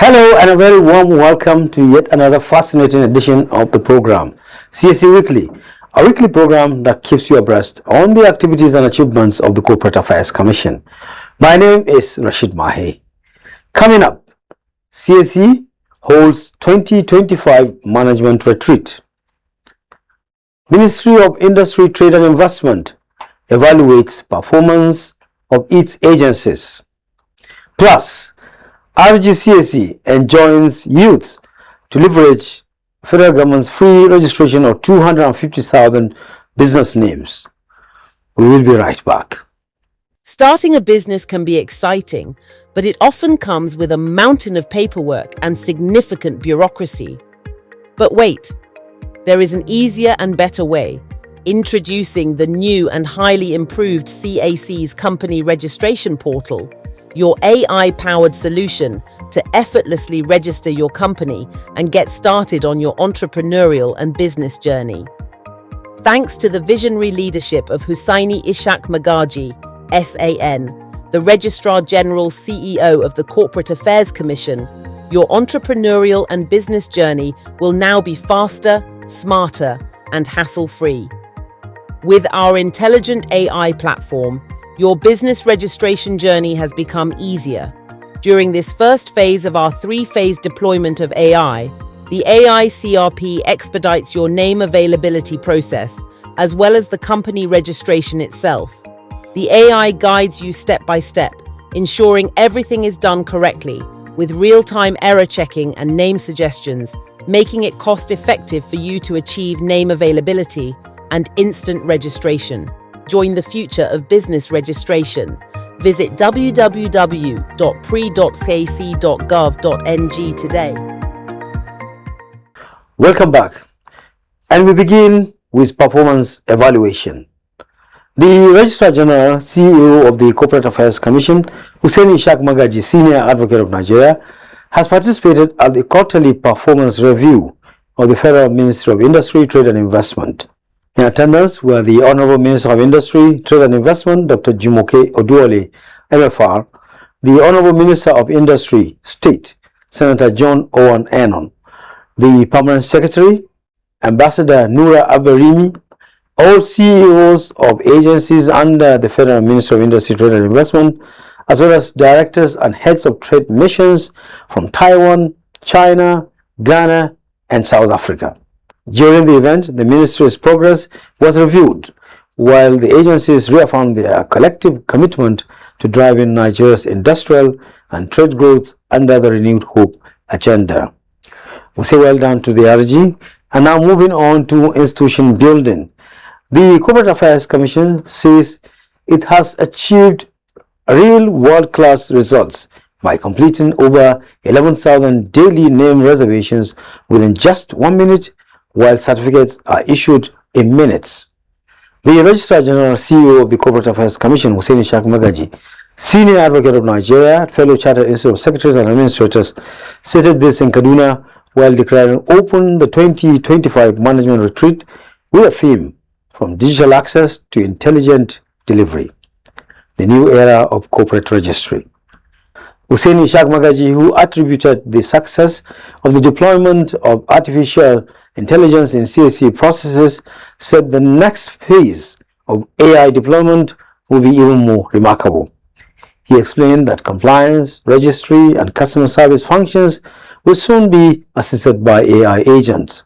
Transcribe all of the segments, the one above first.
Hello and a very warm welcome to yet another fascinating edition of the program, CSE Weekly, a weekly program that keeps you abreast on the activities and achievements of the Corporate Affairs Commission. My name is Rashid Mahe. Coming up, CSE holds 2025 Management Retreat. Ministry of Industry, Trade and Investment evaluates performance of its agencies. Plus, RGCSE enjoins youth to leverage federal government's free registration of 250,000 business names. We will be right back. Starting a business can be exciting, but it often comes with a mountain of paperwork and significant bureaucracy. But wait, there is an easier and better way. Introducing the new and highly improved CAC's company registration portal, your AI-powered solution to effortlessly register your company and get started on your entrepreneurial and business journey. Thanks to the visionary leadership of Hussaini Ishaq Magaji, SAN, the Registrar General CEO of the Corporate Affairs Commission, your entrepreneurial and business journey will now be faster, smarter, and hassle-free. With our intelligent AI platform, your business registration journey has become easier. During this first phase of our three-phase deployment of AI, the AI CRP expedites your name availability process, as well as the company registration itself. The AI guides you step by step, ensuring everything is done correctly, with real-time error checking and name suggestions, making it cost-effective for you to achieve name availability and instant registration. Join the future of business registration. Visit www.pre.cac.gov.ng today. Welcome back. And we begin with performance evaluation. The Registrar General, CEO of the Corporate Affairs Commission, Hussaini Ishaq Magaji, Senior Advocate of Nigeria, has participated at the quarterly performance review of the Federal Ministry of Industry, Trade and Investment. In attendance were the Honorable Minister of Industry, Trade and Investment, Dr. Jumoke Oduole, MFR, the Honorable Minister of Industry, State, Senator John Owen Enon, the Permanent Secretary, Ambassador Noura Aberimi, all CEOs of agencies under the Federal Ministry of Industry, Trade and Investment, as well as directors and heads of trade missions from Taiwan, China, Ghana, and South Africa. During the event, the ministry's progress was reviewed, while the agencies reaffirmed their collective commitment to driving Nigeria's industrial and trade growth under the Renewed Hope agenda. We say well done to the RG. And now moving on to institution building. The Corporate Affairs Commission says it has achieved real world-class results by completing over 11,000 daily name reservations within just 1 minute, while certificates are issued in minutes. The Registrar General CEO of the Corporate Affairs Commission, Hussaini Ishaq Magaji, Senior Advocate of Nigeria, fellow Chartered Institute of Secretaries and Administrators, stated this in Kaduna while declaring open the 2025 Management Retreat with a theme from digital access to intelligent delivery, the new era of corporate registry. Hussaini Ishaq Magaji, who attributed the success of the deployment of artificial intelligence in CSE processes, said the next phase of AI deployment will be even more remarkable. He explained that compliance, registry, and customer service functions will soon be assisted by AI agents.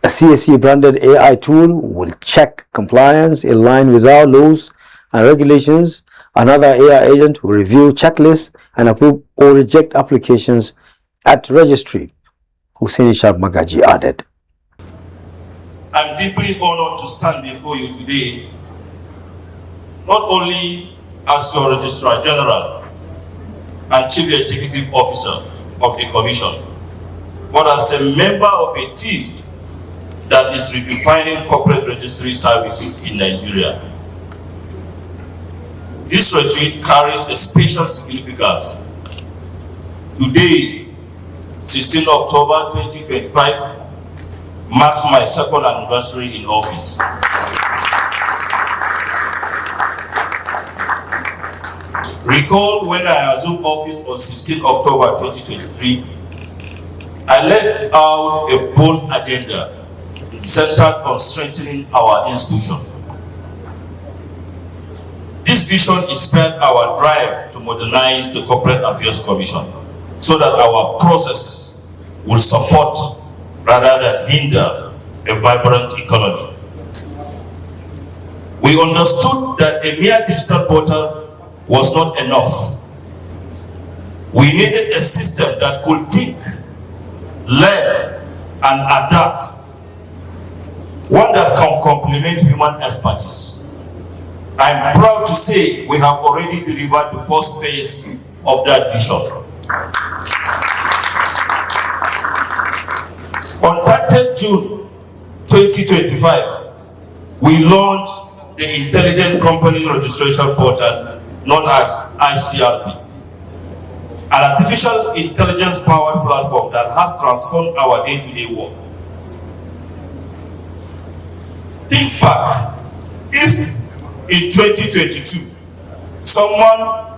A CSE-branded AI tool will check compliance in line with our laws and regulations. Another AI agent will review checklists and approve or reject applications at registry, Hussaini Ishaq Magaji added. I'm deeply honored to stand before you today, not only as your Registrar General and Chief Executive Officer of the Commission, but as a member of a team that is redefining corporate registry services in Nigeria. This retreat carries a special significance. Today, 16 October 2025, marks my second anniversary in office. Recall when I assumed office on 16 October 2023, I laid out a bold agenda centered on strengthening our institution. This vision inspired our drive to modernize the Corporate Affairs Commission so that our processes will support rather than hinder a vibrant economy. We understood that a mere digital portal was not enough. We needed a system that could think, learn, and adapt. One that can complement human expertise. I'm proud to say we have already delivered the first phase of that vision. On 30th June 2025, we launched the Intelligent Company Registration Portal known as ICRP, an artificial intelligence-powered platform that has transformed our day-to-day work. Think back, if in 2022, someone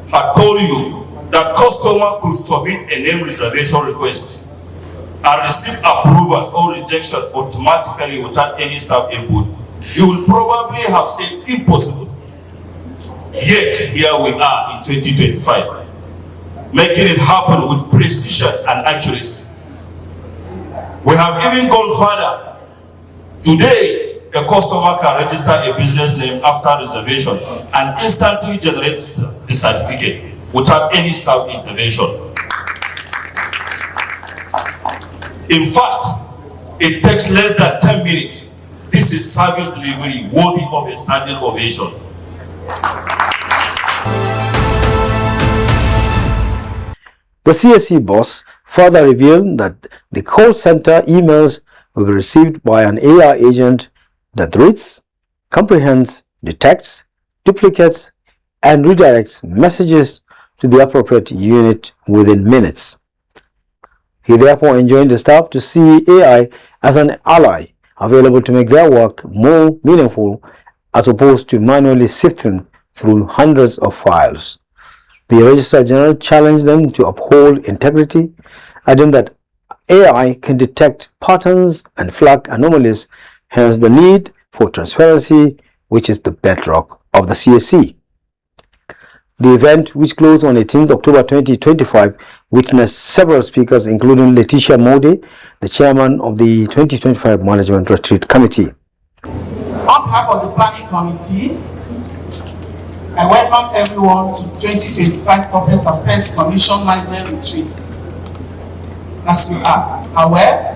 had told you that customer could submit a name reservation request and receive approval or rejection automatically without any staff input, you would probably have said impossible. Yet, here we are in 2025, making it happen with precision and accuracy. We have even gone further. Today, a customer can register a business name after reservation and instantly generate the certificate without any staff intervention. In fact, it takes less than 10 minutes. This is service delivery worthy of a standing ovation. The CSE boss further revealed that the call center emails will be received by an AI agent that reads, comprehends, detects, duplicates, and redirects messages to the appropriate unit within minutes. He therefore enjoined the staff to see AI as an ally available to make their work more meaningful as opposed to manually sifting through hundreds of files. The Registrar General challenged them to uphold integrity, adding that AI can detect patterns and flag anomalies, hence the need for transparency, which is the bedrock of the CSE. The event, which closed on 18 October 2025, witnessed several speakers, including Letitia Mode, the chairman of the 2025 Management Retreat Committee. On behalf of the Planning Committee, I welcome everyone to 2025 Corporate Affairs Commission Management Retreat. As you are aware,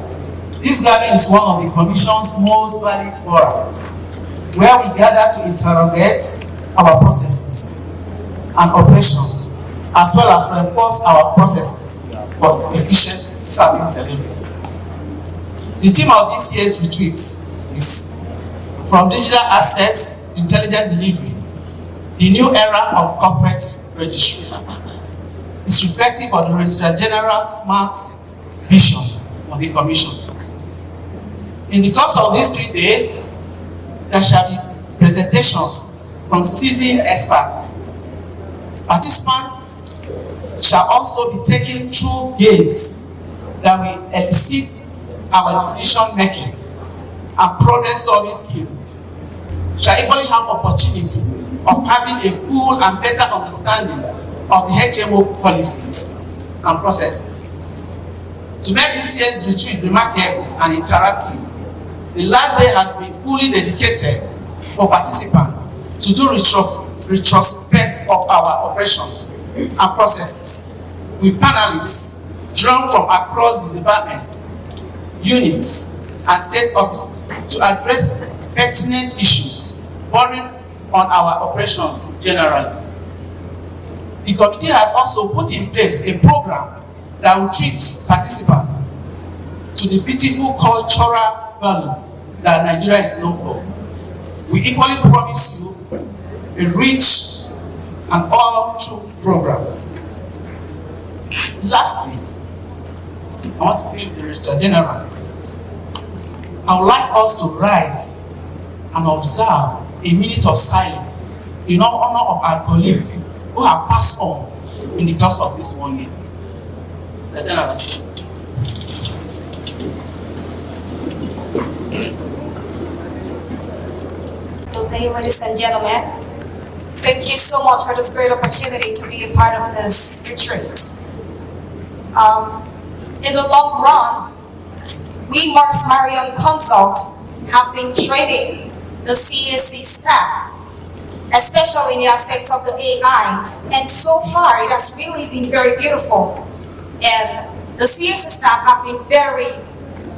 this gathering is one of the Commission's most valued fora, where we gather to interrogate our processes and operations, as well as reinforce our processes for efficient service delivery. The theme of this year's retreat is From Digital Access to Intelligent Delivery, the new era of corporate registry. It's reflective of the Registrar General's smart vision of the Commission. In the course of these 3 days, there shall be presentations from seasoned experts. Participants shall also be taken through games that will elicit our decision making and problem-solving skills. Shall equally have opportunity of having a full and better understanding of the HMO policies and processes. To make this year's retreat remarkable and interactive, the last day has been fully dedicated for participants to do retrospect of our operations and processes with panelists drawn from across the departments, units, and state offices to address pertinent issues bordering on our operations generally. The committee has also put in place a program that will treat participants to the beautiful cultural values that Nigeria is known for. We equally promise you a rich and all-through program. Lastly, I want to thank the Registrar General. I would like us to rise and observe a minute of silence in honor of our colleagues who have passed on in the course of this 1 year. So then I was. Good day, ladies and gentlemen. Thank you so much for this great opportunity to be a part of this retreat. In the long run, we Mars Marion Consult have been training the CAC staff, especially in the aspects of the AI, and so far it has really been very beautiful. And the CAC staff have been very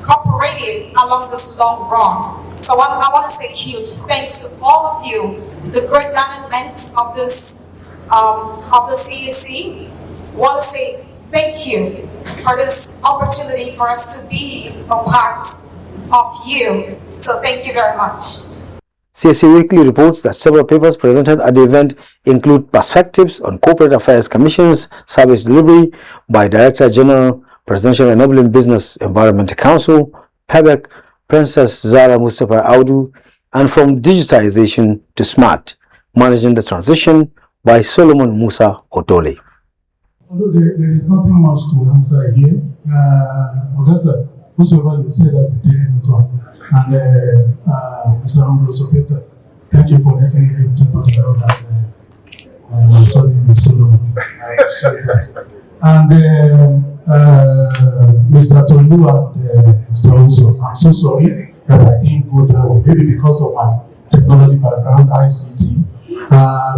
cooperative along this long run. So I want to say huge thanks to all of you, the great management of this of the CAC. Want to say thank you for this opportunity for us to be a part of you. So thank you very much. CAC Weekly reports that several papers presented at the event include Perspectives on Corporate Affairs Commission's Service Delivery by Director General, Presidential Enabling Business Environment Council, PEBEC, Princess Zara Mustafa Audu, and From Digitization to Smart, Managing the Transition by Solomon Musa Otole. Although there is nothing much to answer here, Augusta, whosoever you said has been taken note of, and Mr. Ambrose Peter, thank you for letting everybody know that my son name is Solomon. I appreciate that. And Mr. Tolu and Mr. Uzo, I'm so sorry that I didn't go that way, maybe because of my technology background, ICT.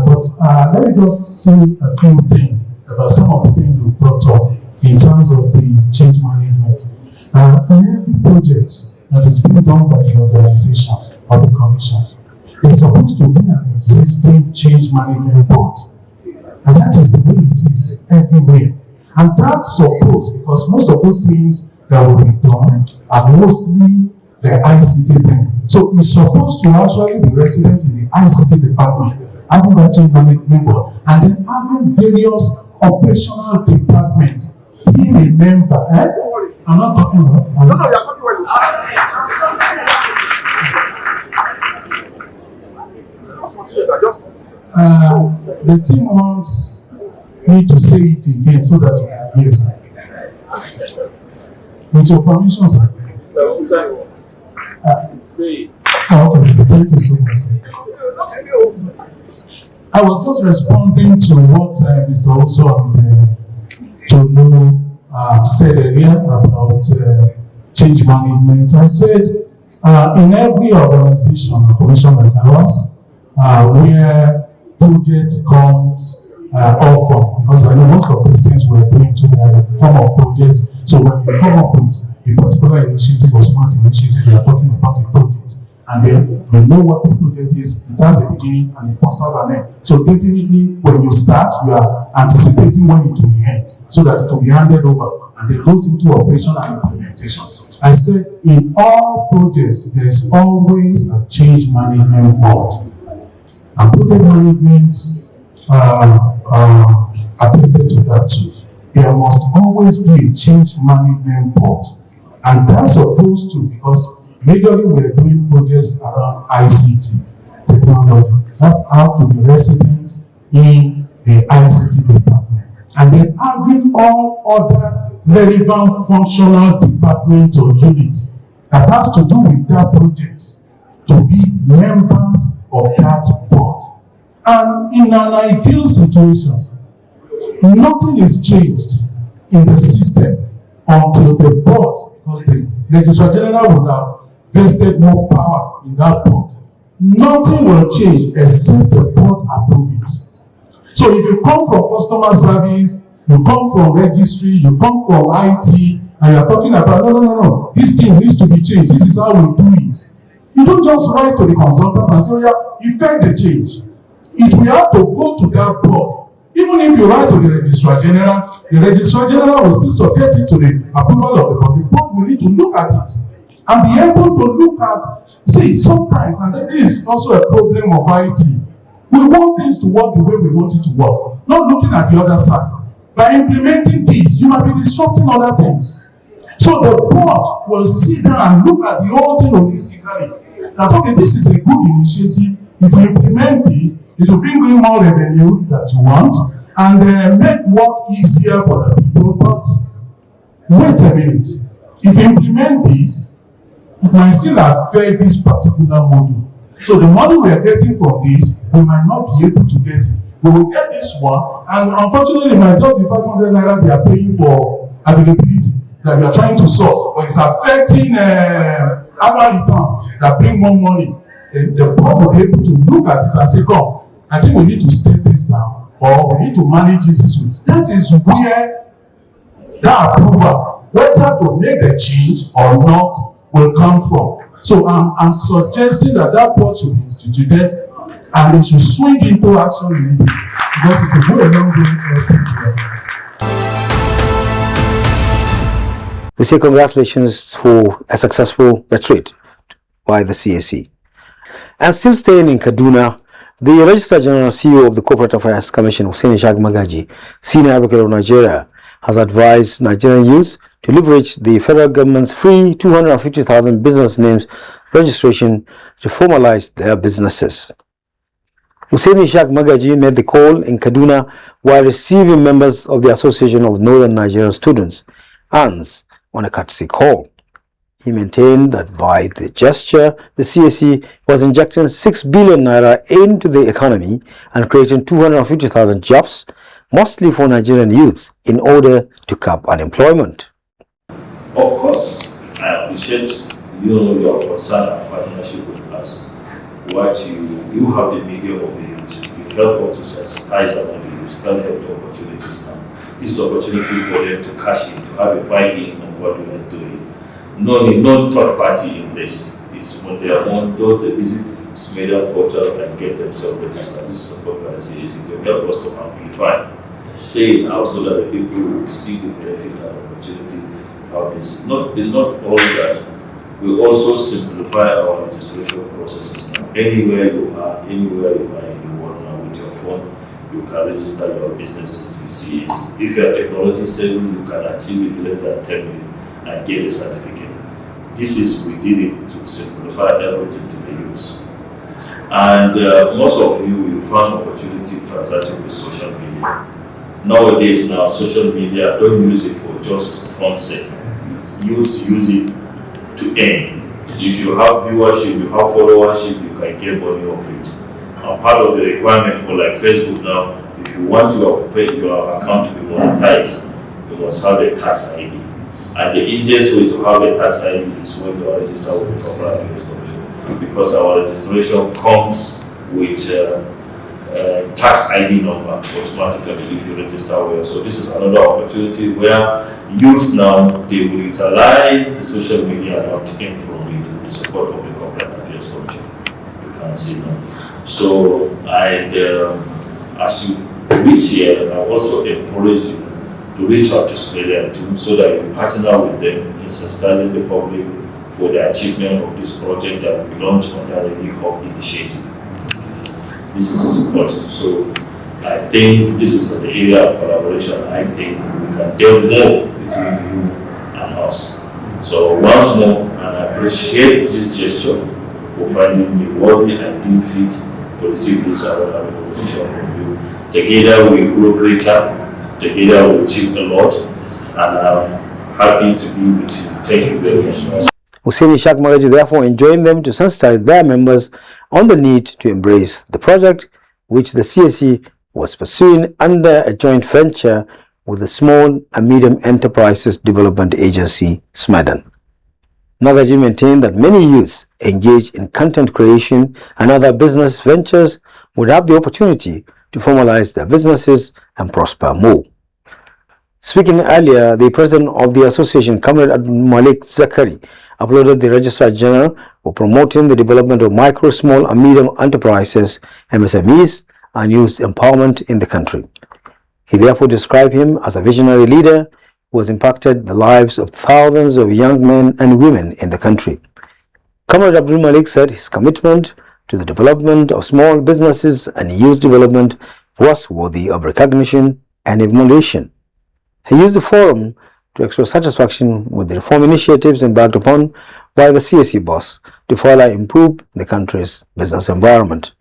But let me just say a few things about some of the things you brought up in terms of the change management. For every project that is being done by the organization or the commission, there is supposed to be an existing change management board. And that is the way it is everywhere. And that's supposed, because most of those things that will be done are mostly the ICT thing. So it's supposed to actually be resident in the ICT department, having that change management board, and then having various operational departments being a member. I'm not talking about. No, you're talking about. The team wants me to say it again so that you can hear, sir. With your permission, sir. Say it. Okay, sir. Thank you so much, sir. I was just responding to what Mr. Oso and Tolu said earlier about change management. I said in every organization or commission like ours, where projects comes all from, because I know most of these things we're doing to the form of projects. So when we come up with a particular initiative or smart initiative, we are talking about a project. And then we know what the project is. It has a beginning and a must have an end. So definitely when you start, you are anticipating when it will end, so that it will be handed over and then goes into operation and implementation. I said in all projects, there's always a change management board. And project management attested to that too. There must always be a change management board. And that's supposed to, because majorly we're doing projects around ICT technology that have to be resident in the ICT department. And then having all other relevant functional departments or units that has to do with that project to be members of that board. And in an ideal situation, nothing is changed in the system until the board, because the Registrar General would have vested more power in that board. Nothing will change except the board approve it. So if you come from customer service, you come from registry, you come from IT, and you're talking about, no, this thing needs to be changed, this is how we do it. You don't just write to the consultant and say, oh yeah, effect the change. It will have to go to that board. Even if you write to the Registrar General, the Registrar General will still subject it to the approval of the board. The board will need to look at it and be able to look at, see, sometimes, and this is also a problem of IT, we want things to work the way we want it to work, not looking at the other side. By implementing this, you might be disrupting other things. So the board will sit down and look at the whole thing holistically. That, okay, this is a good initiative. If we implement this, It will bring in more revenue that you want and make work easier for the people. But wait a minute. If you implement this, it might still affect this particular model. So the money we are getting from this, we might not be able to get it. We will get this one, and unfortunately, my just the 500 naira they are paying for availability that we are trying to solve, but it's affecting annual returns that bring more money. The board will be able to look at it and say, "Come, I think we need to step this down, or we need to manage this issue." That is where that approval, whether to make the change or not, will come from. So I'm suggesting that board should be instituted and they should swing into action immediately because it will go a long way in helping them. We say congratulations for a successful retreat by the CAC. And still staying in Kaduna, the Registrar General CEO of the Corporate Affairs Commission, Hussein Ishaq Magaji, Senior Advocate of Nigeria, has advised Nigerian youths to leverage the federal government's free 250,000 business names registration to formalize their businesses. Hussein Ishaq Magaji made the call in Kaduna while receiving members of the Association of Northern Nigerian Students, ANS, on a courtesy call. He maintained that by the gesture, the CAC was injecting 6 billion naira into the economy and creating 250,000 jobs, mostly for Nigerian youths, in order to curb unemployment. Of course, I appreciate your concern and partnership with us. What you have the medium of the youth, you help us to sensitize our youth, start help the opportunities now. This is opportunity for them to cash in, to have a buy-in on what we are doing. No third party in this. It's on their own, those the visit media portal and get themselves registered. This is supported by the CAC to help us to amplify. Say it out so that the people will see the benefit and opportunity of this. Not all that. We also simplify our registration processes now. Anywhere you are in the world now with your phone, you can register your businesses with CAC. If you are technology savvy, you can achieve it less than 10 minutes and get a certificate. We did it to simplify everything to the youths. And most of you found opportunity transacting with social media. Nowadays now, social media, don't use it for just fun sake. Use it to earn. If you have viewership, you have followership, you can get money off it. And part of the requirement for like Facebook now, if you want your account to be monetized, you must have a tax ID. And the easiest way to have a tax ID is when you are registered with the Corporate Affairs Commission, because our registration comes with tax ID number automatically if you register well. So this is another opportunity where youth now, they will utilize the social media and obtain from it with the support of the Corporate Affairs Commission. You can see now. So as you reach here, I also encourage you to reach out to Smedia too, so that you partner with them in sensitizing the public for the achievement of this project that we launched under the New Hope initiative. This is important. So I think this is an area of collaboration. I think we can delve more between you and us. So once more, and I appreciate this gesture for finding me worthy and deemed fit to receive this recognition from you. Together we grow greater. Together we achieve a lot, and I'm happy to be with you. Thank you very much. Hussein Ishaq Magaji therefore enjoined them to sensitize their members on the need to embrace the project, which the CAC was pursuing under a joint venture with the Small and Medium Enterprises Development Agency, SMEDAN. Magaji maintained that many youths engaged in content creation and other business ventures would have the opportunity to formalize their businesses and prosper more. Speaking earlier, the president of the association, Comrade Abdul Malik Zakari, uploaded the Registrar General for promoting the development of micro, small and medium enterprises, MSMEs, and youth empowerment in the country. He therefore described him as a visionary leader who has impacted the lives of thousands of young men and women in the country. Comrade Abdul Malik said his commitment to the development of small businesses and youth development was worthy of recognition and emulation. He used the forum to express satisfaction with the reform initiatives embarked upon by the CAC boss to further improve the country's business environment.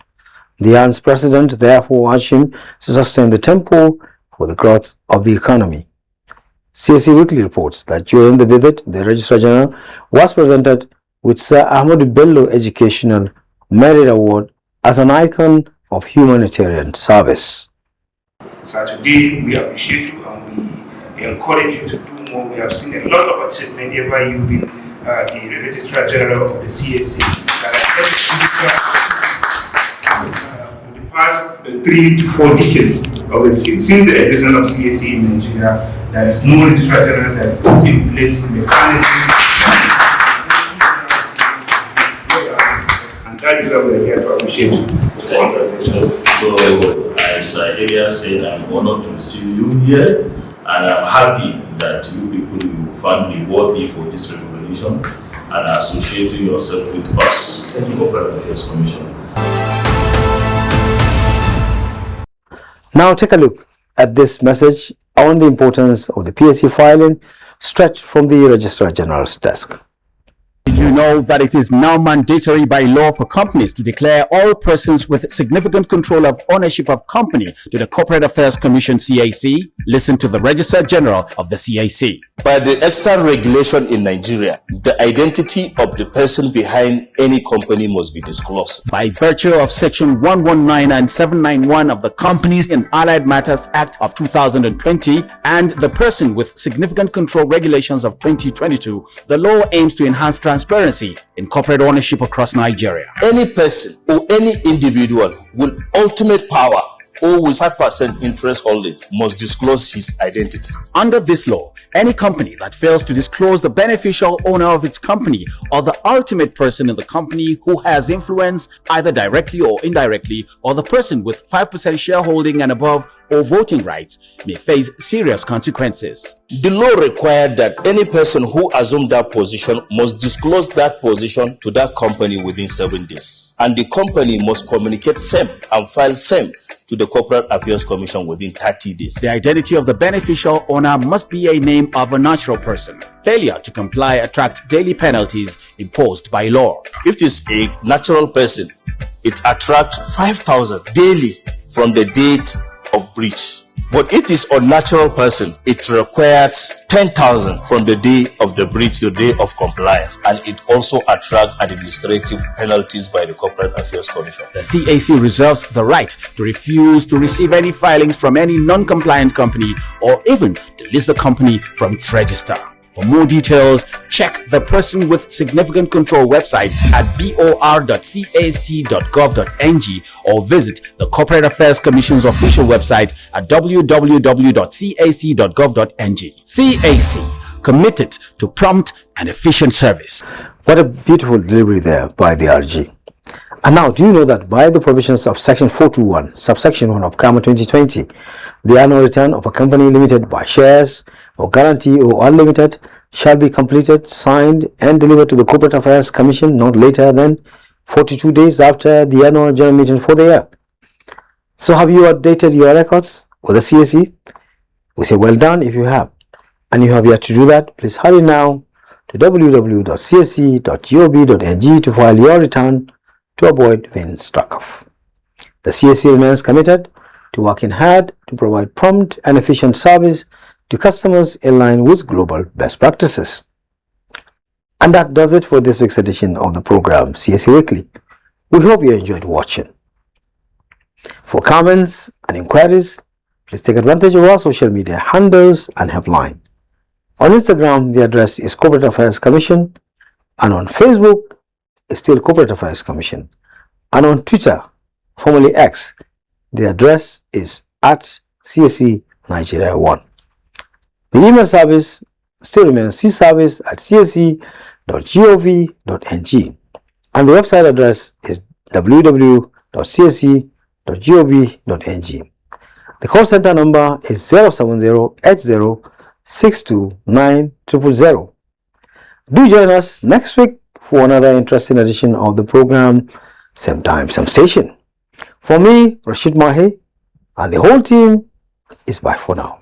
The ANS president therefore urged him to sustain the tempo for the growth of the economy. CAC Weekly reports that during the visit, the Registrar General was presented with Sir Ahmadu Bello Educational Merit Award as an icon of humanitarian service. So today we appreciate you and we encourage you to do more. We have seen a lot of achievement ever you've been the Registrar General of the CAC. For the past 3 to 4 decades, since the existence of CAC in Nigeria, there is no Registrar General that put in place mechanism. And that is why we are here to appreciate you. So, as Elia said, I'm honored to receive you here, and I'm happy that you people you found me worthy for this recognition and associating yourself with us, the Corporate Affairs Commission. Now take a look at this message on the importance of the PSC filing stretched from the Registrar General's desk. Did you know that it is now mandatory by law for companies to declare all persons with significant control of ownership of company to the Corporate Affairs Commission CAC? Listen to the Registrar General of the CAC. By the extant regulation in Nigeria, the identity of the person behind any company must be disclosed. By virtue of Section 119 and 791 of the Companies and Allied Matters Act of 2020 and the Person with Significant Control Regulations of 2022, the law aims to enhance transparency in corporate ownership across Nigeria. Any person or any individual with ultimate power or with 5% interest holding must disclose his identity. Under this law, any company that fails to disclose the beneficial owner of its company or the ultimate person in the company who has influence either directly or indirectly, or the person with 5% shareholding and above or voting rights may face serious consequences. The law required that any person who assumed that position must disclose that position to that company within 7 days, and the company must communicate same and file same to the Corporate Affairs Commission within 30 days. The identity of the beneficial owner must be a name of a natural person. Failure to comply attracts daily penalties imposed by law. If it is a natural person, it attracts 5,000 daily from the date of breach. But if it is a unnatural person, it requires 10,000 from the day of the breach to the day of compliance, and it also attracts administrative penalties by the Corporate Affairs Commission. The CAC reserves the right to refuse to receive any filings from any non-compliant company or even to list the company from its register. For more details, check the Person with Significant Control website at bor.cac.gov.ng or visit the Corporate Affairs Commission's official website at www.cac.gov.ng. CAC, committed to prompt and efficient service. What a beautiful delivery there by the RG. And now, do you know that by the provisions of Section 421, subsection 1 of CAMA 2020, the annual return of a company limited by shares or guarantee or unlimited shall be completed, signed, and delivered to the Corporate Affairs Commission not later than 42 days after the annual general meeting for the year. So have you updated your records with the CAC? We say well done if you have. And you have yet to do that, please hurry now to www.cac.gov.ng to file your return to avoid being struck off. The CAC remains committed to working hard to provide prompt and efficient service to customers in line with global best practices. And that does it for this week's edition of the program CAC Weekly. We hope you enjoyed watching. For comments and inquiries, please take advantage of our social media handles and helpline. On Instagram, the address is Corporate Affairs Commission, and on Facebook, it's still Corporate Affairs Commission, and on Twitter, formerly X, the address is at CAC Nigeria 1. The email service still remains cservice@cac.gov.ng, and the website address is www.cac.gov.ng. The call center number is 070-80-629-000. Do join us next week for another interesting edition of the program, same time, same station. For me, Rashid Mahe, and the whole team is bye for now.